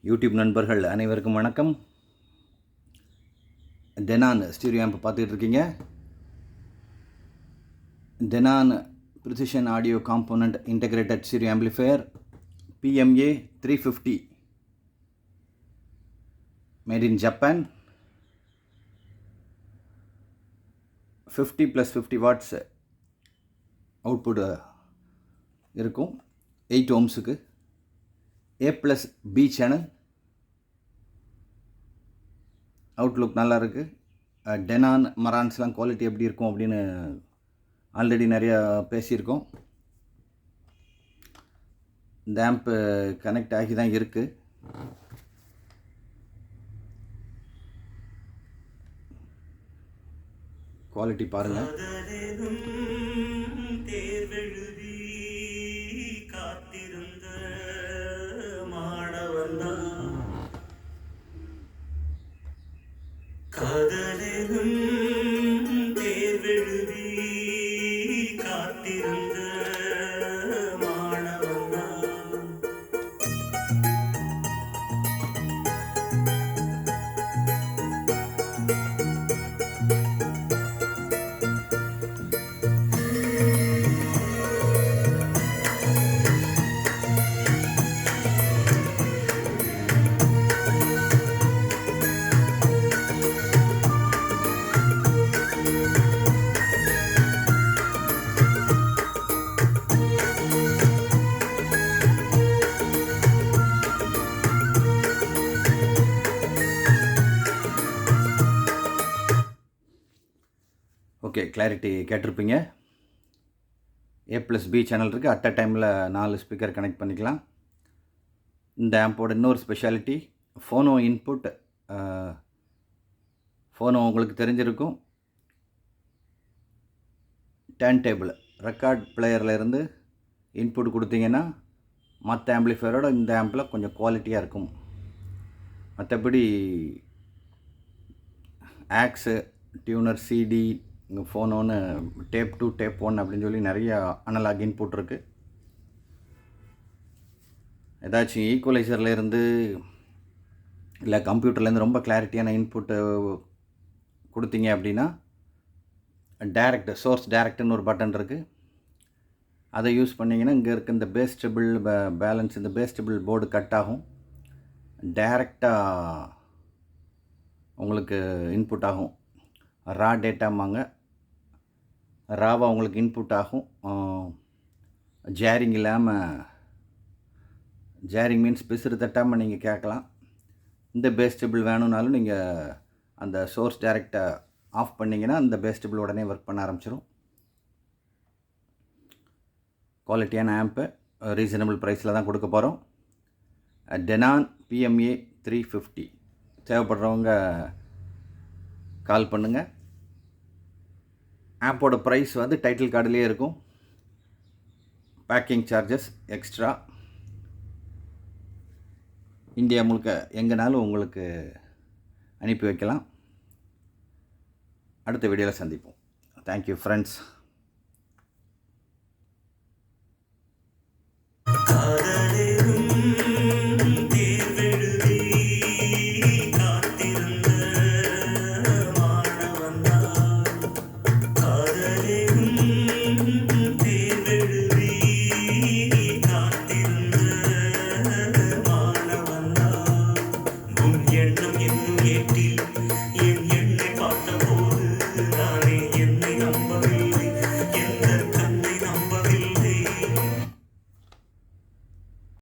YouTube நண்பர்கள் அனைவருக்கும் வணக்கம். டெனான் ஸ்டீரியோ ஆம்ப் பார்த்துக்கிட்டு இருக்கீங்க. Denon precision audio component integrated stereo amplifier PMA 350 made in Japan. 50 + 50 watts output இருக்கும். 8 ohmsக்கு A+B சேனல். அவுட்லுக் நல்லா இருக்குது. டெனான் மரான்ஸ்லாம் குவாலிட்டி எப்படி இருக்கும் அப்படின்னு ஆல்ரெடி நிறையா பேசியிருக்கோம். இந்த ஆம்ப்பு கனெக்ட் ஆகி தான் இருக்குது. குவாலிட்டி பாருங்கள். காதலிலும் தேர்வெழுதி காத்திருந்த மாணவன்தான். ஓகே, கிளாரிட்டி கேட்டிருப்பீங்க. A+B சேனல் இருக்குது. அட் அ டைமில் 4 ஸ்பீக்கர் கனெக்ட் பண்ணிக்கலாம். இந்த ஆம்போட இன்னொரு ஸ்பெஷாலிட்டி ஃபோனோ இன்புட். ஃபோனோ உங்களுக்கு தெரிஞ்சிருக்கும். டர்ன் டேபிள் ரெக்கார்ட் பிளேயரில் இருந்து இன்புட் கொடுத்தீங்கன்னா மற்ற ஆம்பிளிஃபையரோட இந்த ஆம்பில் கொஞ்சம் குவாலிட்டியாக இருக்கும். மற்றபடி ஆக்ஸு, டியூனர், CD, ஃபோனோன்னு டேப் 2, டேப் 1 அப்படின்னு சொல்லி நிறைய அனலாக் இன்புட் இருக்குது. ஏதாச்சும் ஈக்குவலைசரில் இருந்து இல்லை கம்ப்யூட்டர்லேருந்து ரொம்ப கிளாரிட்டியான இன்புட்டு கொடுத்தீங்க அப்படின்னா டைரக்ட் சோர்ஸ் டைரக்ட்னு ஒரு பட்டன் இருக்குது. அதை யூஸ் பண்ணிங்கன்னா இங்கே இருக்க இந்த பேஸ் டேபிள் பேலன்ஸ், இந்த பேஸ் டேபிள் போர்டு கட் ஆகும். டைரெக்டாக உங்களுக்கு இன்புட் ஆகும். ரா டேட்டாமாங்க. ராவாக உங்களுக்கு இன்புட் ஆகும். ஜேரிங் இல்லாமல், ஜேரிங் மீன்ஸ் பிசுறு தட்டாமல் நீங்கள் கேட்கலாம். இந்த பேஸ் டேபிள் வேணும்னாலும் நீங்கள் அந்த சோர்ஸ் டைரெக்டாக ஆஃப் பண்ணிங்கன்னா அந்த பேஸ் டேபிள் உடனே ஒர்க் பண்ண ஆரம்பிச்சிடும். குவாலிட்டியான ஆம்ப்பு ரீசனபிள் ப்ரைஸில் தான் கொடுக்க போகிறோம். டெனான் PMA 350 தேவைப்படுறவங்க கால் பண்ணுங்கள். ஆப்போட ப்ரைஸ் வந்து டைட்டில் கார்டுலேயே இருக்கும். Packing charges extra. இந்தியா முழுக்க எங்கேனாலும் உங்களுக்கு அனுப்பி வைக்கலாம். அடுத்த வீடியோவில் சந்திப்போம். Thank you friends. எண்ணம் என்னும் ஏற்றி என் எண்ணை பார்த்தபோது நான்